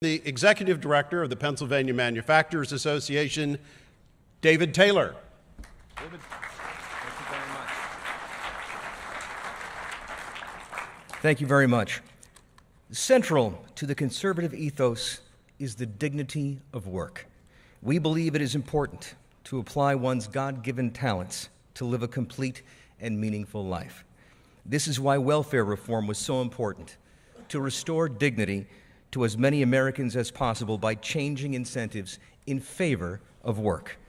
The Executive Director of the Pennsylvania Manufacturers Association, David Taylor. David, thank you very much. Thank you very much. Central to the conservative ethos is the dignity of work. We believe it is important to apply one's God-given talents to live a complete and meaningful life. This is why welfare reform was so important, to restore dignity to as many Americans as possible by changing incentives in favor of work.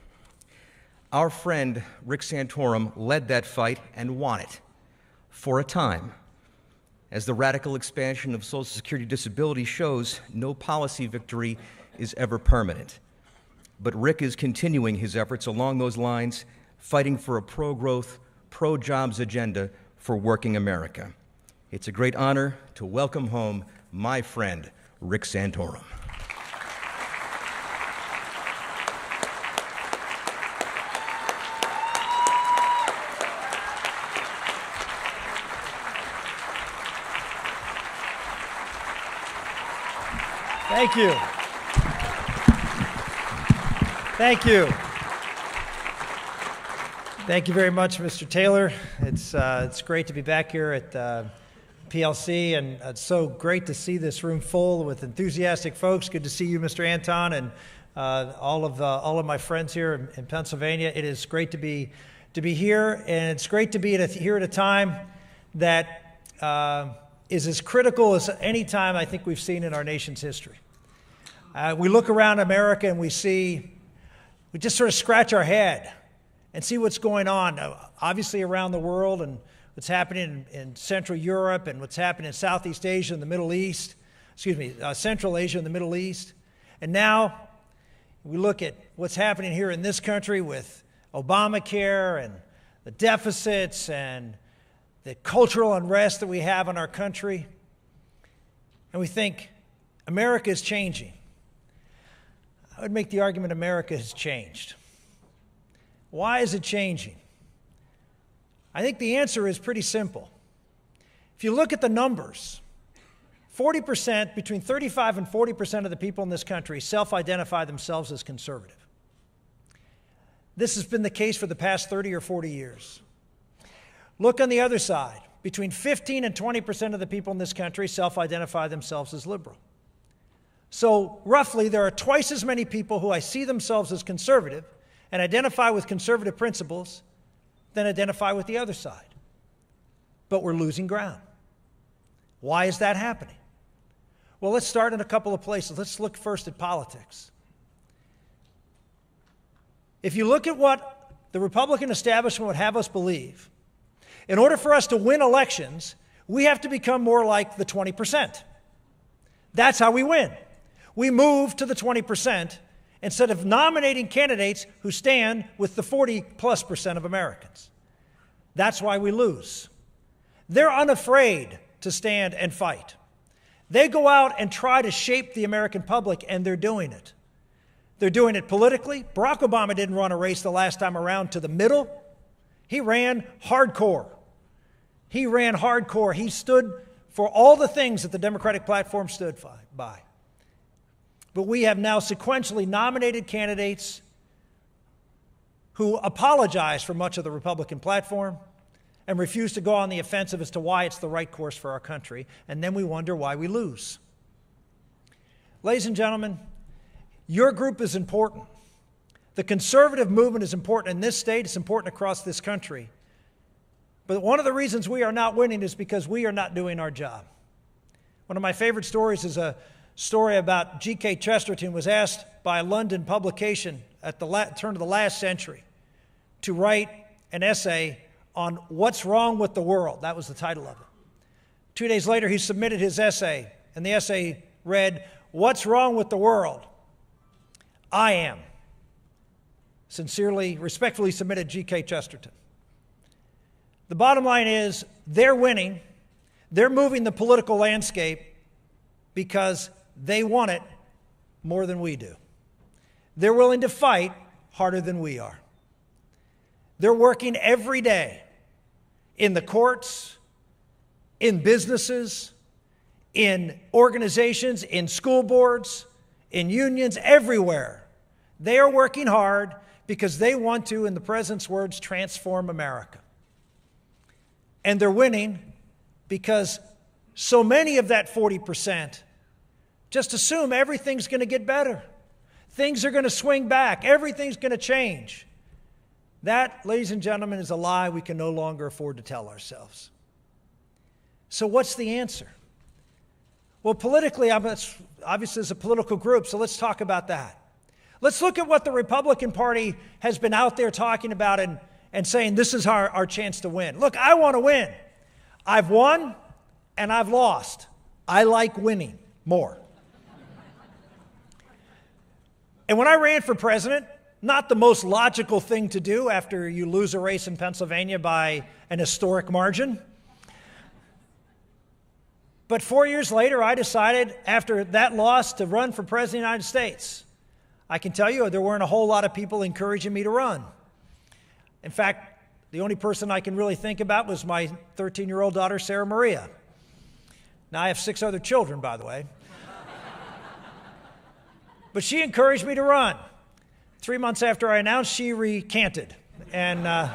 Our friend Rick Santorum led that fight and won it for a time. As the radical expansion of Social Security disability shows, no policy victory is ever permanent. But Rick is continuing his efforts along those lines, fighting for a pro-growth, pro-jobs agenda for working America. It's a great honor to welcome home my friend, Rick Santorum. Thank you. Thank you. Thank you very much, Mr. Taylor. It's great to be back here at PLC, and it's so great to see this room full with enthusiastic folks. Good to see you, Mr. Anton, and all of my friends here in Pennsylvania. It is great to be here, and it's great to be here at a time that is as critical as any time I think we've seen in our nation's history. We look around America and we just sort of scratch our head and see what's going on, obviously around the world, and what's happening in Central Europe, and what's happening in Southeast Asia and the Middle East, Central Asia and the Middle East. And now we look at what's happening here in this country with Obamacare and the deficits and the cultural unrest that we have in our country. And we think America is changing. I would make the argument America has changed. Why is it changing? I think the answer is pretty simple. If you look at the numbers, 40%, between 35 and 40% of the people in this country self-identify themselves as conservative. This has been the case for the past 30 or 40 years. Look on the other side. Between 15 and 20% of the people in this country self-identify themselves as liberal. So roughly, there are twice as many people who see themselves as conservative and identify with conservative principles than identify with the other side. But we're losing ground. Why is that happening? Well, let's start in a couple of places. Let's look first at politics. If you look at what the Republican establishment would have us believe, in order for us to win elections, we have to become more like the 20%. That's how we win. We move to the 20% instead of nominating candidates who stand with the 40+% of Americans. That's why we lose. They're unafraid to stand and fight. They go out and try to shape the American public, and they're doing it. They're doing it politically. Barack Obama didn't run a race the last time around to the middle. He ran hardcore. He ran hardcore. He stood for all the things that the Democratic platform stood by. But we have now sequentially nominated candidates who apologize for much of the Republican platform and refuse to go on the offensive as to why it's the right course for our country, and then we wonder why we lose. Ladies and gentlemen, your group is important. The conservative movement is important in this state. It's important across this country. But one of the reasons we are not winning is because we are not doing our job. One of my favorite stories is a story about G.K. Chesterton was asked by a London publication at the turn of the last century to write an essay on what's wrong with the world. That was the title of it. 2 days later, he submitted his essay, and the essay read, "What's wrong with the world? I am." Sincerely, respectfully submitted, G.K. Chesterton. The bottom line is they're winning. They're moving the political landscape because they want it more than we do. They're willing to fight harder than we are. They're working every day in the courts, in businesses, in organizations, in school boards, in unions, everywhere. They are working hard because they want to, in the president's words, transform America. And they're winning because so many of that 40% just assume everything's going to get better. Things are going to swing back. Everything's going to change. That, ladies and gentlemen, is a lie we can no longer afford to tell ourselves. So what's the answer? Well, politically, obviously it's a political group, so let's talk about that. Let's look at what the Republican Party has been out there talking about and saying this is our chance to win. Look, I want to win. I've won and I've lost. I like winning more. And when I ran for president, not the most logical thing to do after you lose a race in Pennsylvania by an historic margin. But 4 years later, I decided after that loss to run for president of the United States. I can tell you there weren't a whole lot of people encouraging me to run. In fact, the only person I can really think about was my 13-year-old daughter, Sarah Maria. Now, I have 6 other children, by the way. But she encouraged me to run. 3 months after I announced, she recanted. And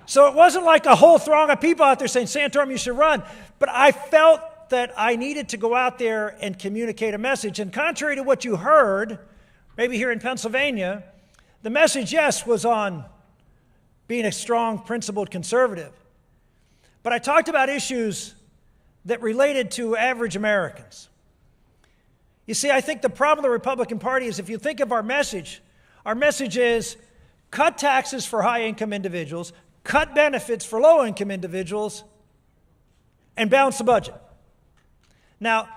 so it wasn't like a whole throng of people out there saying, Santorum, you should run. But I felt that I needed to go out there and communicate a message. And contrary to what you heard, maybe here in Pennsylvania, the message, yes, was on being a strong, principled conservative. But I talked about issues that related to average Americans. You see, I think the problem of the Republican Party is if you think of our message is cut taxes for high-income individuals, cut benefits for low-income individuals, and balance the budget. Now,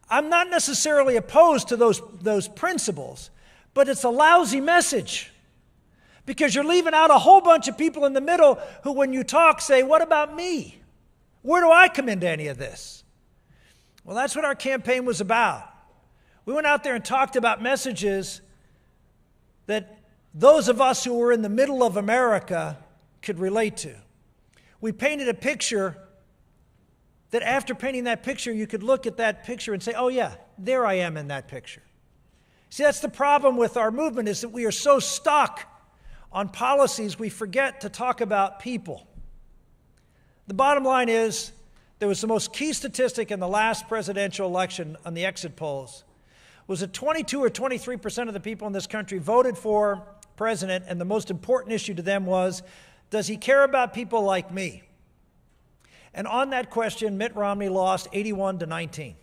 I'm not necessarily opposed to those principles, but it's a lousy message because you're leaving out a whole bunch of people in the middle who, when you talk, say, what about me? Where do I come into any of this? Well, that's what our campaign was about. We went out there and talked about messages that those of us who were in the middle of America could relate to. We painted a picture that after painting that picture, you could look at that picture and say, oh yeah, there I am in that picture. See, that's the problem with our movement is that we are so stuck on policies, we forget to talk about people. The bottom line is, there was the most key statistic in the last presidential election on the exit polls, was that 22 or 23% of the people in this country voted for president, and the most important issue to them was, does he care about people like me? And on that question, Mitt Romney lost 81-19.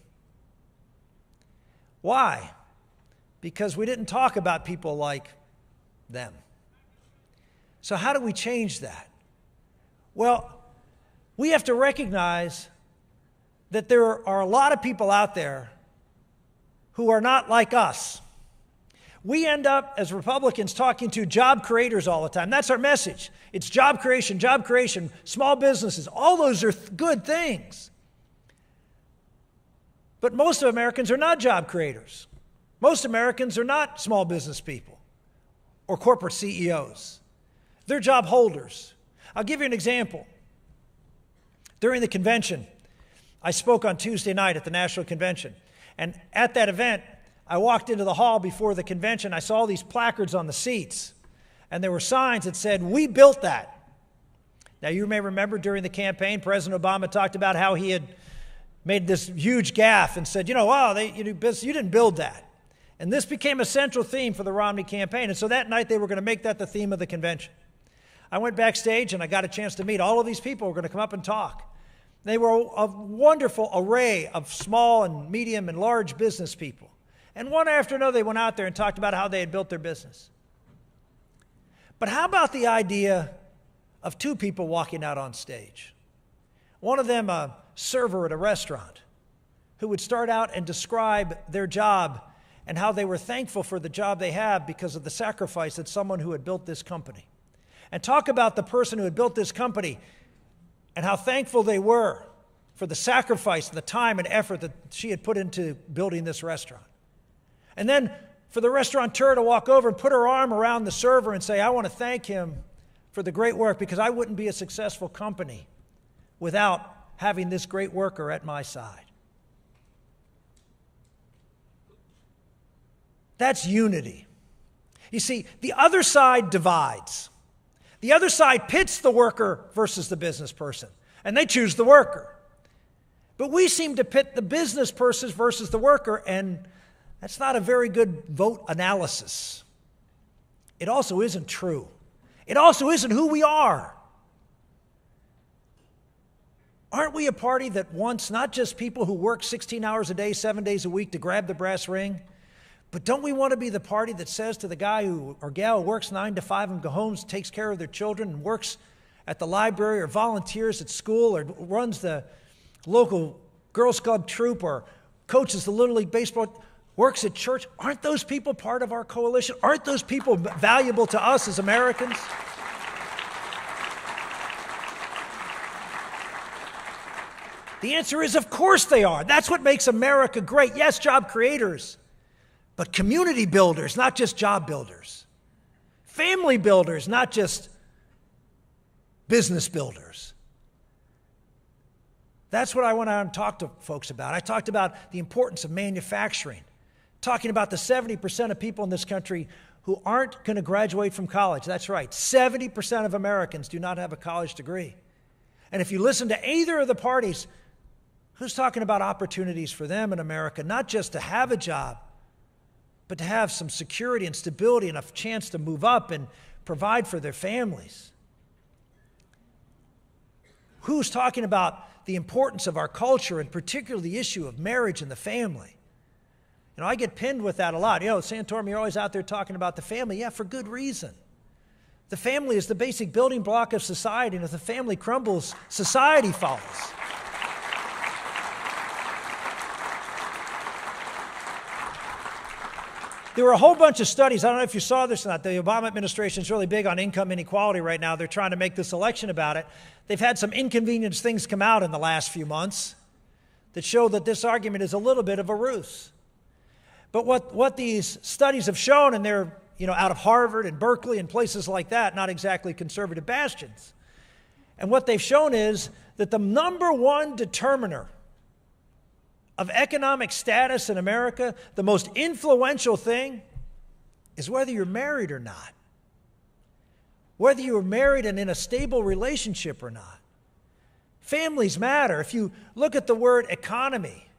Why? Because we didn't talk about people like them. So how do we change that? Well, we have to recognize that there are a lot of people out there who are not like us. We end up, as Republicans, talking to job creators all the time. That's our message. It's job creation, small businesses. All those are good things. But most of Americans are not job creators. Most Americans are not small business people or corporate CEOs. They're job holders. I'll give you an example. During the convention, I spoke on Tuesday night at the National Convention. And at that event, I walked into the hall before the convention. I saw all these placards on the seats. And there were signs that said, "We built that." Now, you may remember during the campaign, President Obama talked about how he had made this huge gaffe and said, wow, you didn't build that. And this became a central theme for the Romney campaign. And so that night, they were going to make that the theme of the convention. I went backstage, and I got a chance to meet all of these people who were going to come up and talk. They were a wonderful array of small and medium and large business people. And one after another, they went out there and talked about how they had built their business. But how about the idea of two people walking out on stage? One of them, a server at a restaurant, who would start out and describe their job and how they were thankful for the job they have because of the sacrifice that someone who had built this company. And talk about the person who had built this company and how thankful they were for the sacrifice, the time and effort that she had put into building this restaurant. And then for the restaurateur to walk over and put her arm around the server and say, I want to thank him for the great work because I wouldn't be a successful company without having this great worker at my side. That's unity. You see, the other side divides. The other side pits the worker versus the business person, and they choose the worker. But we seem to pit the business person versus the worker, and that's not a very good vote analysis. It also isn't true. It also isn't who we are. Aren't we a party that wants not just people who work 16 hours a day, 7 days a week to grab the brass ring, but don't we want to be the party that says to the guy or gal who works 9 to 5 and goes home, takes care of their children, and works at the library or volunteers at school or runs the local Girls Club troop or coaches the Little League baseball, works at church? Aren't those people part of our coalition? Aren't those people valuable to us as Americans? The answer is, of course they are. That's what makes America great. Yes, job creators, but community builders, not just job builders. Family builders, not just business builders. That's what I went out and talked to folks about. I talked about the importance of manufacturing, talking about the 70% of people in this country who aren't going to graduate from college. That's right, 70% of Americans do not have a college degree. And if you listen to either of the parties, who's talking about opportunities for them in America, not just to have a job, but to have some security and stability and a chance to move up and provide for their families? Who's talking about the importance of our culture, and particularly the issue of marriage and the family? You know, I get pinned with that a lot. You know, Santorum, you're always out there talking about the family. Yeah, for good reason. The family is the basic building block of society, and if the family crumbles, society falls. There were a whole bunch of studies. I don't know if you saw this or not. The Obama administration is really big on income inequality right now. They're trying to make this election about it. They've had some inconvenience things come out in the last few months that show that this argument is a little bit of a ruse. But what these studies have shown, and they're out of Harvard and Berkeley and places like that, not exactly conservative bastions. And what they've shown is that the number one determiner of economic status in America, the most influential thing, is whether you're married or not. Whether you're married and in a stable relationship or not. Families matter. If you look at the word economy,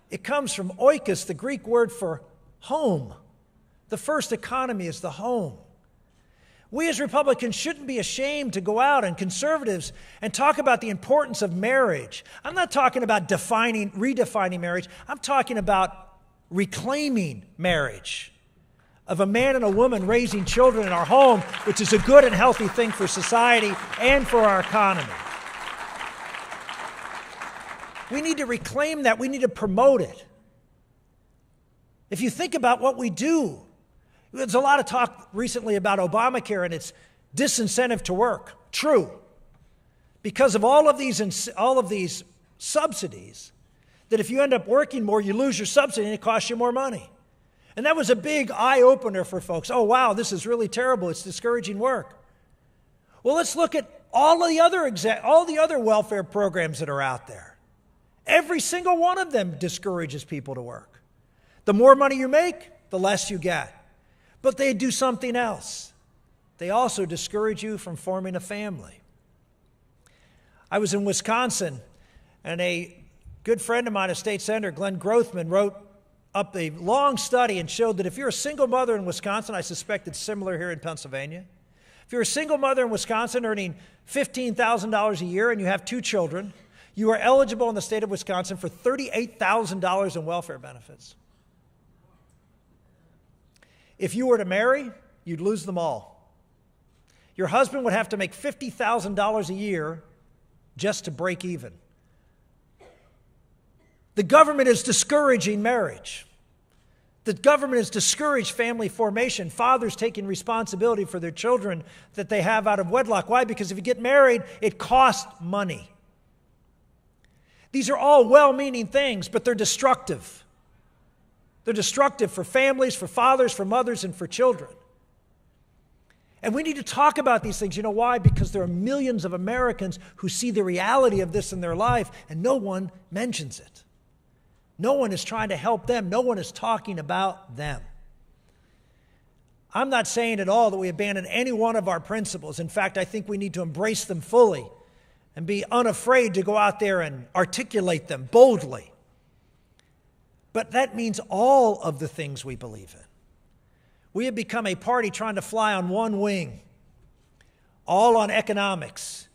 it comes from oikos, the Greek word for home. The first economy is the home. We as Republicans shouldn't be ashamed to go out, and conservatives, and talk about the importance of marriage. I'm not talking about redefining marriage. I'm talking about reclaiming marriage, of a man and a woman raising children in our home, which is a good and healthy thing for society and for our economy. We need to reclaim that. We need to promote it. If you think about what we do, there's a lot of talk recently about Obamacare and its disincentive to work. True. Because of all of these subsidies, that if you end up working more, you lose your subsidy and it costs you more money. And that was a big eye-opener for folks. Oh, wow, this is really terrible. It's discouraging work. Well, let's look at all the other welfare programs that are out there. Every single one of them discourages people to work. The more money you make, the less you get. But they do something else. They also discourage you from forming a family. I was in Wisconsin, and a good friend of mine, a state senator, Glenn Grothman, wrote up a long study and showed that if you're a single mother in Wisconsin, I suspect it's similar here in Pennsylvania. If you're a single mother in Wisconsin earning $15,000 a year and you have 2 children, you are eligible in the state of Wisconsin for $38,000 in welfare benefits. If you were to marry, you'd lose them all. Your husband would have to make $50,000 a year just to break even. The government is discouraging marriage. The government has discouraged family formation, fathers taking responsibility for their children that they have out of wedlock. Why? Because if you get married, it costs money. These are all well-meaning things, but they're destructive. They're destructive for families, for fathers, for mothers, and for children. And we need to talk about these things. You know why? Because there are millions of Americans who see the reality of this in their life, and no one mentions it. No one is trying to help them. No one is talking about them. I'm not saying at all that we abandon any one of our principles. In fact, I think we need to embrace them fully and be unafraid to go out there and articulate them boldly. But that means all of the things we believe in. We have become a party trying to fly on one wing, all on economics,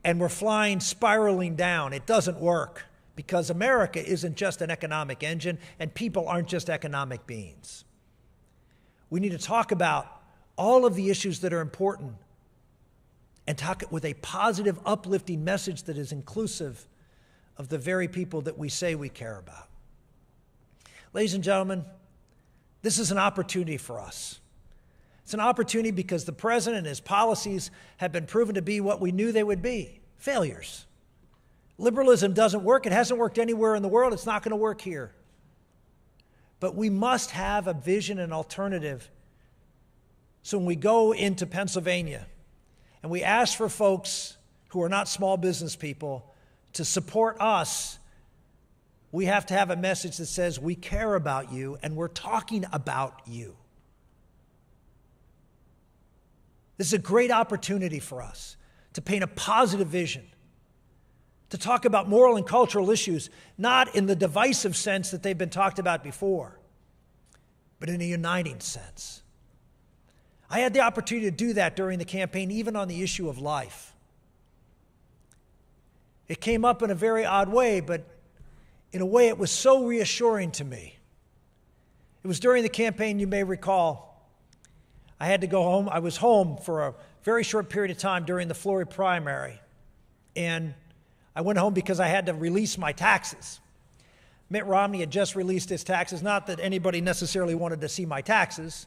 and we're flying spiraling down. It doesn't work because America isn't just an economic engine and people aren't just economic beings. We need to talk about all of the issues that are important and talk it with a positive, uplifting message that is inclusive of the very people that we say we care about. Ladies and gentlemen, this is an opportunity for us. It's an opportunity because the president and his policies have been proven to be what we knew they would be, failures. Liberalism doesn't work. It hasn't worked anywhere in the world. It's not going to work here. But we must have a vision and alternative. So when we go into Pennsylvania and we ask for folks who are not small business people to support us, we have to have a message that says we care about you and we're talking about you. This is a great opportunity for us to paint a positive vision, to talk about moral and cultural issues, not in the divisive sense that they've been talked about before, but in a uniting sense. I had the opportunity to do that during the campaign, even on the issue of life. It came up in a very odd way, but in a way it was so reassuring to me. It was during the campaign, you may recall, I had to go home. I was home for a very short period of time during the Florida primary. And I went home because I had to release my taxes. Mitt Romney had just released his taxes. Not that anybody necessarily wanted to see my taxes.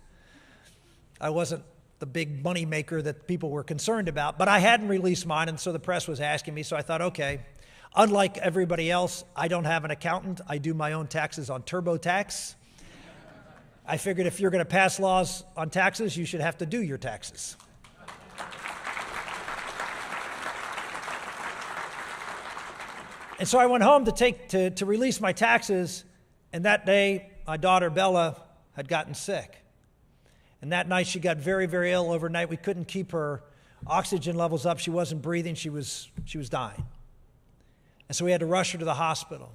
I wasn't the big money maker that people were concerned about, but I hadn't released mine, and so the press was asking me, so I thought, okay, unlike everybody else, I don't have an accountant. I do my own taxes on TurboTax. I figured if you're going to pass laws on taxes, you should have to do your taxes. And so I went home to release my taxes, and that day, my daughter Bella had gotten sick. And that night, she got very, very ill overnight. We couldn't keep her oxygen levels up. She wasn't breathing. She was dying. And so we had to rush her to the hospital.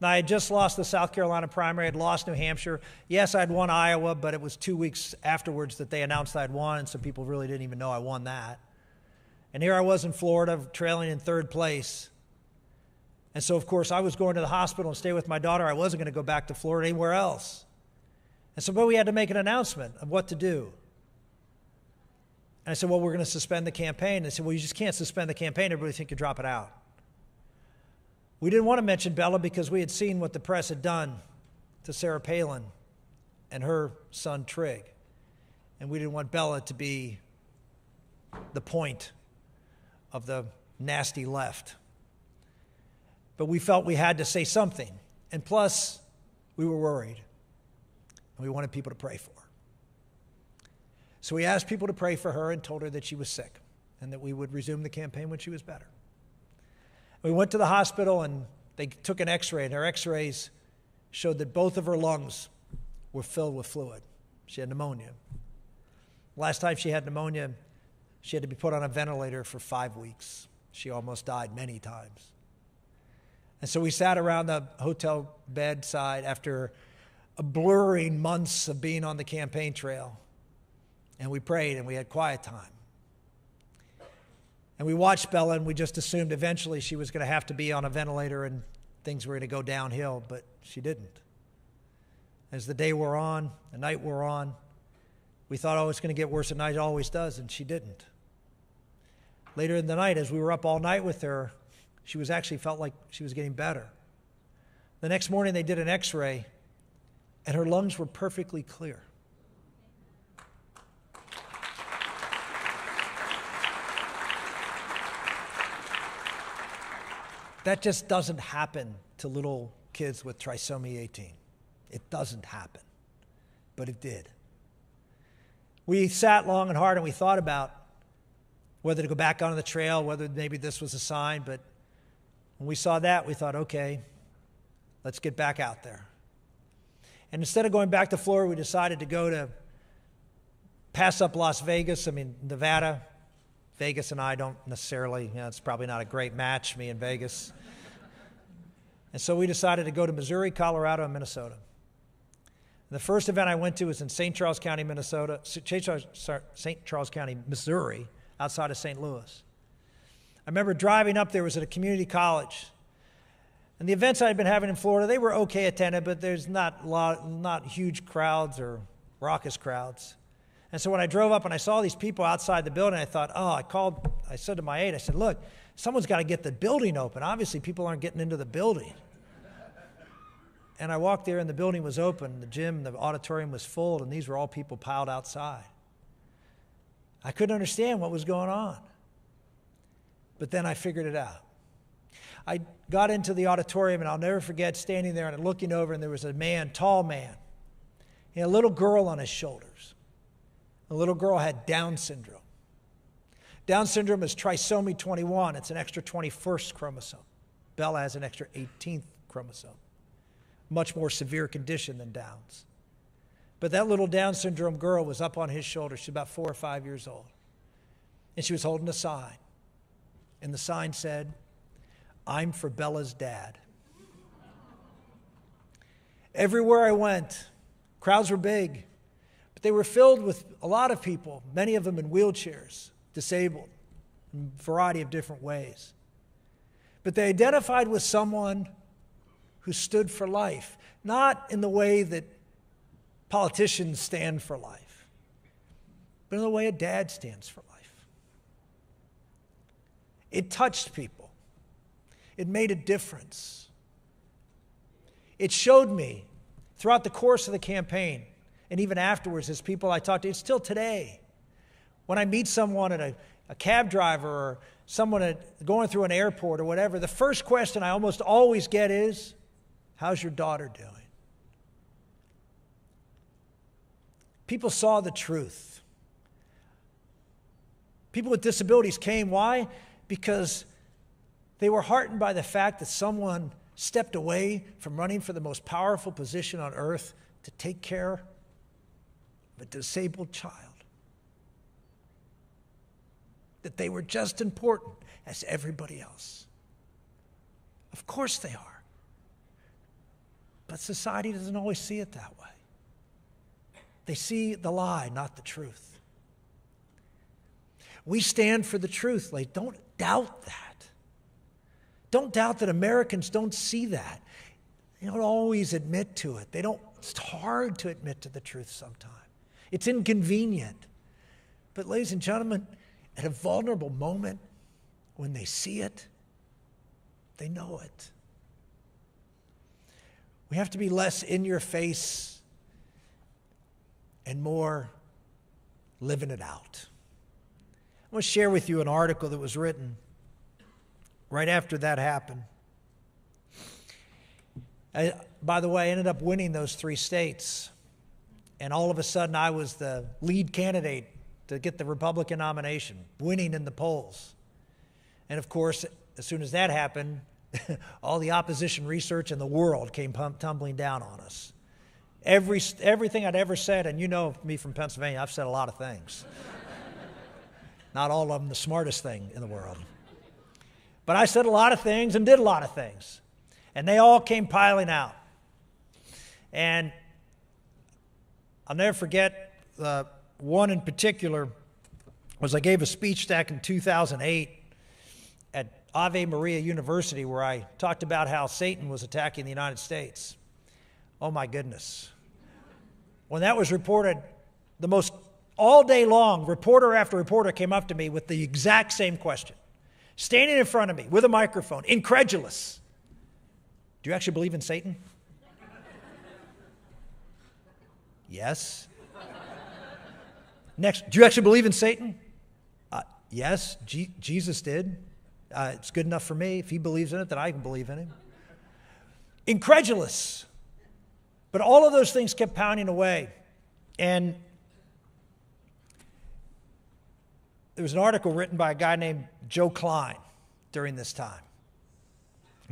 Now, I had just lost the South Carolina primary. I had lost New Hampshire. Yes, I had won Iowa, but it was 2 weeks afterwards that they announced I had won, and so people really didn't even know I won that. And here I was in Florida, trailing in third place. And so, of course, I was going to the hospital and stay with my daughter. I wasn't going to go back to Florida anywhere else. And so, but we had to make an announcement of what to do. And I said, well, we're going to suspend the campaign. And they said, well, you just can't suspend the campaign. Everybody think you drop it out. We didn't want to mention Bella because we had seen what the press had done to Sarah Palin and her son Trig. And we didn't want Bella to be the point of the nasty left. But we felt we had to say something. And plus, we were worried. And we wanted people to pray for her. So we asked people to pray for her and told her that she was sick and that we would resume the campaign when she was better. We went to the hospital and they took an x-ray, and her x-rays showed that both of her lungs were filled with fluid. She had pneumonia. Last time she had pneumonia, she had to be put on a ventilator for 5 weeks. She almost died many times. And so we sat around the hotel bedside after a blurring months of being on the campaign trail. And we prayed and we had quiet time. And we watched Bella and we just assumed eventually she was going to have to be on a ventilator and things were going to go downhill, but she didn't. As the day wore on, the night wore on, we thought, oh, it's going to get worse at night. It always does, and she didn't. Later in the night, as we were up all night with her, she was actually felt like she was getting better. The next morning they did an x-ray and her lungs were perfectly clear. That just doesn't happen to little kids with trisomy 18. It doesn't happen, but it did. We sat long and hard and we thought about whether to go back onto the trail, whether maybe this was a sign, but when we saw that, we thought, okay, let's get back out there. And instead of going back to Florida, we decided to go to pass up Las Vegas. I mean, Nevada, Vegas and I don't necessarily, it's probably not a great match, me and Vegas. And so we decided to go to Missouri, Colorado, and Minnesota. The first event I went to was in St. Charles County, Minnesota, St. Charles County, Missouri, outside of St. Louis. I remember driving up there, was at a community college. And the events I had been having in Florida, they were okay attended, but there's not huge crowds or raucous crowds. And so when I drove up and I saw these people outside the building, I thought, I said to my aide, I said, look, someone's got to get the building open. Obviously, people aren't getting into the building. And I walked there and the building was open, the gym, the auditorium was full, and these were all people piled outside. I couldn't understand what was going on. But then I figured it out. I got into the auditorium, and I'll never forget standing there and looking over, and there was a man, tall man. He had a little girl on his shoulders. The little girl had Down syndrome. Down syndrome is trisomy 21. It's an extra 21st chromosome. Bella has an extra 18th chromosome. Much more severe condition than Down's. But that little Down syndrome girl was up on his shoulder. She's about 4 or 5 years old. And she was holding a sign. And the sign said, "I'm for Bella's dad." Everywhere I went, crowds were big, but they were filled with a lot of people, many of them in wheelchairs, disabled, in a variety of different ways. But they identified with someone who stood for life, not in the way that politicians stand for life, but in the way a dad stands for life. It touched people. It made a difference. It showed me throughout the course of the campaign, and even afterwards as people I talked to, it's still today. When I meet someone at a cab driver or someone going through an airport or whatever, the first question I almost always get is, "How's your daughter doing?" People saw the truth. People with disabilities came. Why? Because they were heartened by the fact that someone stepped away from running for the most powerful position on earth to take care of a disabled child. That they were just important as everybody else. Of course they are. But society doesn't always see it that way. They see the lie, not the truth. We stand for the truth. Like, don't doubt that. Don't doubt that Americans don't see that. They don't always admit to it. It's hard to admit to the truth sometimes. It's inconvenient. But ladies and gentlemen, at a vulnerable moment, when they see it, they know it. We have to be less in your face and more living it out. I want to share with you an article that was written right after that happened. By the way, I ended up winning those 3 states. And all of a sudden, I was the lead candidate to get the Republican nomination, winning in the polls. And of course, as soon as that happened, all the opposition research in the world came tumbling down on us. Everything I'd ever said, and you know me from Pennsylvania, I've said a lot of things. Not all of them the smartest thing in the world. But I said a lot of things and did a lot of things. And they all came piling out. And I'll never forget one in particular was I gave a speech back in 2008 at Ave Maria University where I talked about how Satan was attacking the United States. Oh my goodness. When that was reported, all day long, reporter after reporter came up to me with the exact same question. Standing in front of me with a microphone, incredulous. Do you actually believe in Satan? Yes. Next, do you actually believe in Satan? Yes, Jesus did. It's good enough for me. If he believes in it, then I can believe in him. Incredulous. But all of those things kept pounding away. And there was an article written by a guy named Joe Klein during this time.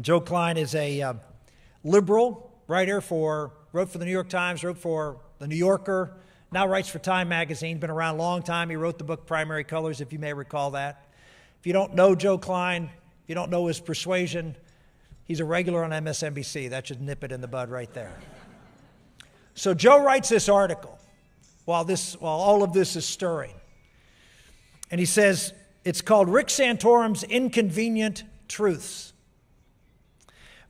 Joe Klein is a liberal writer wrote for the New York Times, wrote for the New Yorker, now writes for Time magazine, been around a long time. He wrote the book Primary Colors, if you may recall that. If you don't know Joe Klein, if you don't know his persuasion, he's a regular on MSNBC. That should nip it in the bud right there. So Joe writes this article while all of this is stirring. And he says, it's called Rick Santorum's Inconvenient Truths.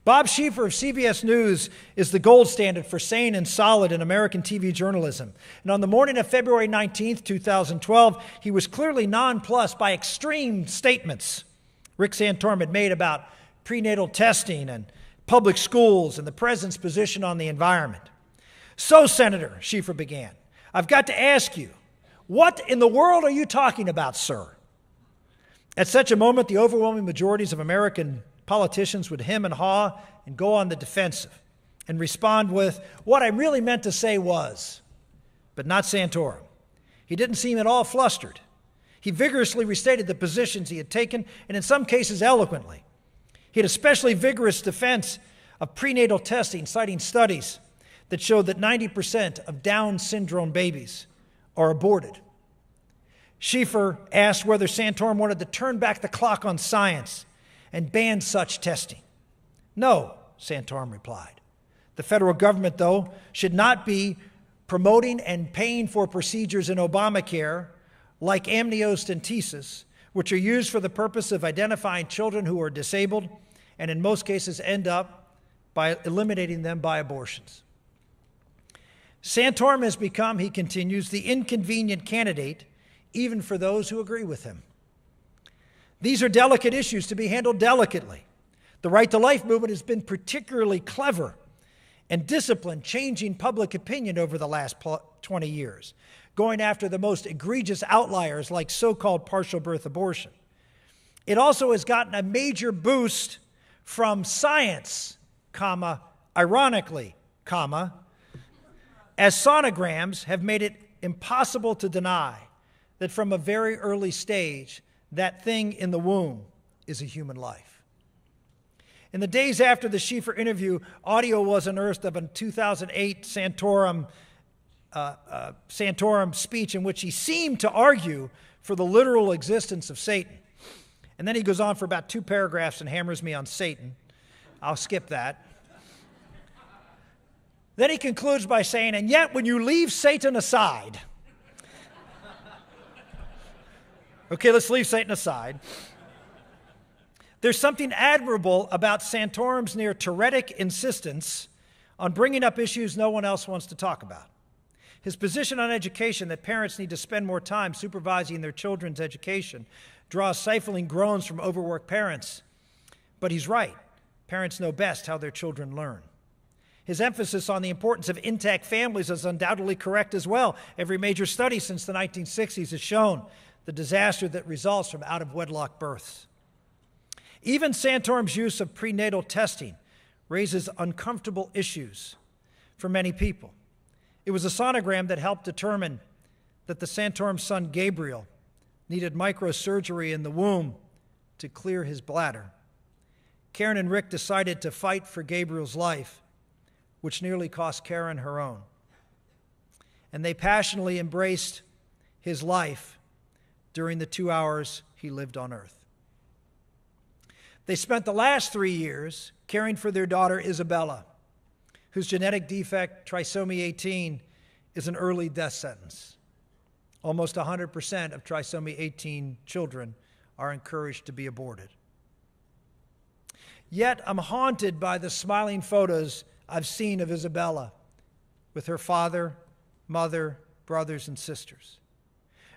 Bob Schieffer of CBS News is the gold standard for sane and solid in American TV journalism. And on the morning of February 19th, 2012, he was clearly nonplussed by extreme statements Rick Santorum had made about prenatal testing and public schools and the president's position on the environment. So, Senator, Schieffer began, I've got to ask you, what in the world are you talking about, sir? At such a moment, the overwhelming majorities of American politicians would hem and haw and go on the defensive and respond with, what I really meant to say was, but not Santorum. He didn't seem at all flustered. He vigorously restated the positions he had taken, and in some cases eloquently. He had especially vigorous defense of prenatal testing, citing studies that showed that 90% of Down syndrome babies are aborted. Schieffer asked whether Santorum wanted to turn back the clock on science and ban such testing. No, Santorum replied. The federal government, though, should not be promoting and paying for procedures in Obamacare like amniocentesis, which are used for the purpose of identifying children who are disabled and in most cases end up by eliminating them by abortions. Santorum has become, he continues, the inconvenient candidate even for those who agree with him. These are delicate issues to be handled delicately. The Right to Life movement has been particularly clever and disciplined, changing public opinion over the last 20 years, going after the most egregious outliers like so-called partial birth abortion. It also has gotten a major boost from science, ironically, as sonograms have made it impossible to deny that from a very early stage, that thing in the womb is a human life. In the days after the Schieffer interview, audio was unearthed of a 2008 Santorum speech in which he seemed to argue for the literal existence of Satan. And then he goes on for about 2 paragraphs and hammers me on Satan. I'll skip that. Then he concludes by saying, and yet when you leave Satan aside, okay, let's leave Satan aside. There's something admirable about Santorum's near Tourettic insistence on bringing up issues no one else wants to talk about. His position on education, that parents need to spend more time supervising their children's education, draws stifling groans from overworked parents. But he's right. Parents know best how their children learn. His emphasis on the importance of intact families is undoubtedly correct as well. Every major study since the 1960s has shown the disaster that results from out-of-wedlock births. Even Santorum's use of prenatal testing raises uncomfortable issues for many people. It was a sonogram that helped determine that the Santorum son, Gabriel, needed microsurgery in the womb to clear his bladder. Karen and Rick decided to fight for Gabriel's life, which nearly cost Karen her own. And they passionately embraced his life during the 2 hours he lived on earth. They spent the last 3 years caring for their daughter Isabella, whose genetic defect, trisomy 18, is an early death sentence. Almost 100% of trisomy 18 children are encouraged to be aborted. Yet I'm haunted by the smiling photos I've seen of Isabella with her father, mother, brothers, and sisters.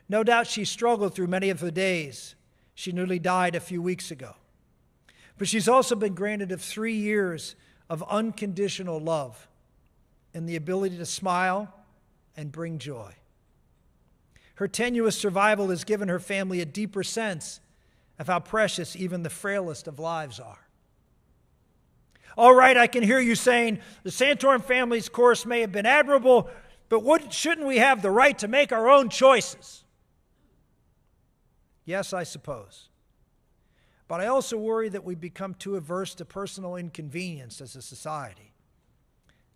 No doubt she struggled through many of the days. She nearly died a few weeks ago. But she's also been granted of 3 years of unconditional love and the ability to smile and bring joy. Her tenuous survival has given her family a deeper sense of how precious even the frailest of lives are. All right, I can hear you saying the Santorum family's course may have been admirable, but shouldn't we have the right to make our own choices? Yes, I suppose. But I also worry that we become too averse to personal inconvenience as a society.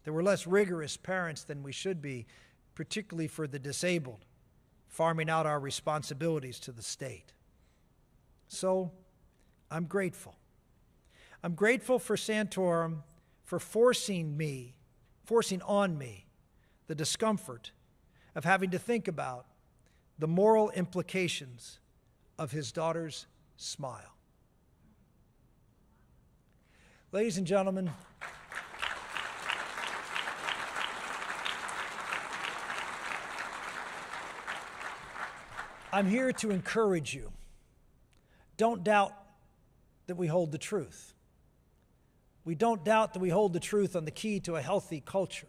That we're less rigorous parents than we should be, particularly for the disabled, farming out our responsibilities to the state. So I'm grateful. I'm grateful for Santorum for forcing on me the discomfort of having to think about the moral implications of his daughter's smile. Ladies and gentlemen, I'm here to encourage you. Don't doubt that we hold the truth. We don't doubt that we hold the truth on the key to a healthy culture.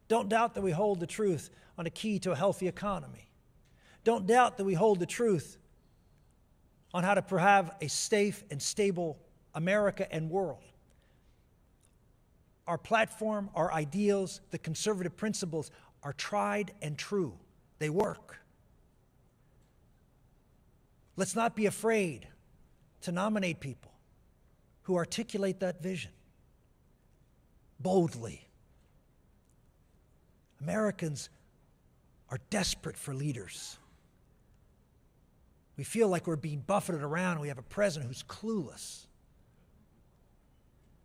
Don't doubt that we hold the truth on a key to a healthy economy. Don't doubt that we hold the truth on how to have a safe and stable America and world. Our platform, our ideals, the conservative principles are tried and true. They work. Let's not be afraid to nominate people who articulate that vision boldly. Americans are desperate for leaders. We feel like we're being buffeted around. We have a president who's clueless.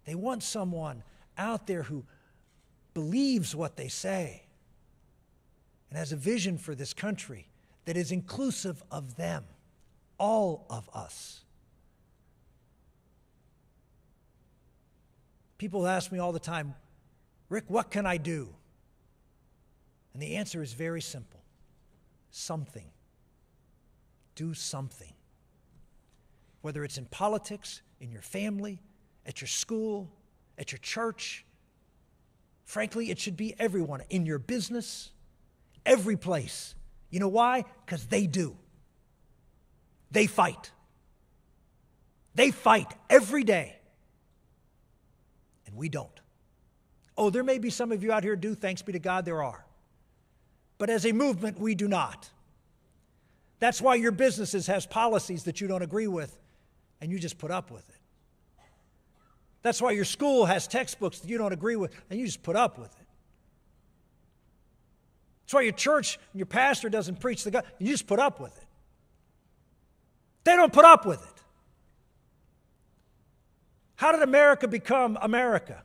They want someone out there who believes what they say and has a vision for this country that is inclusive of them, all of us. People ask me all the time, Rick, what can I do? And the answer is very simple. Something. Do something. Whether it's in politics, in your family, at your school, at your church. Frankly, it should be everyone. In your business, every place. You know why? Because they do. They fight. They fight every day. And we don't. Oh, there may be some of you out here who do, thanks be to God, there are. But as a movement, we do not. That's why your businesses has policies that you don't agree with, and you just put up with it. That's why your school has textbooks that you don't agree with, and you just put up with it. That's why your church and your pastor doesn't preach the gospel, and you just put up with it. They don't put up with it. How did America become America?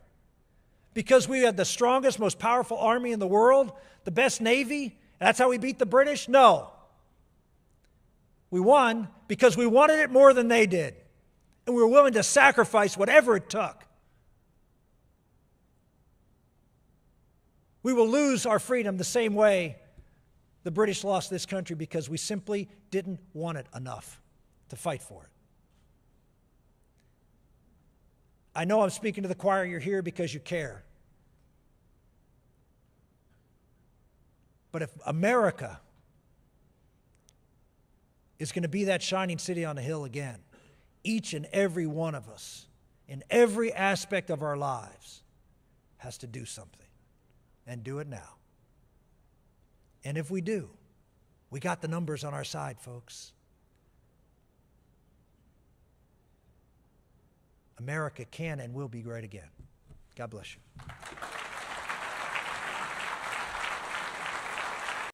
Because we had the strongest, most powerful army in the world, the best navy, and that's how we beat the British? No. We won because we wanted it more than they did. And we were willing to sacrifice whatever it took. We will lose our freedom the same way the British lost this country because we simply didn't want it enough to fight for it. I know I'm speaking to the choir. You're here because you care. But if America is going to be that shining city on the hill again, each and every one of us, in every aspect of our lives, has to do something, and do it now. And if we do, we got the numbers on our side, folks. America can and will be great again. God bless you.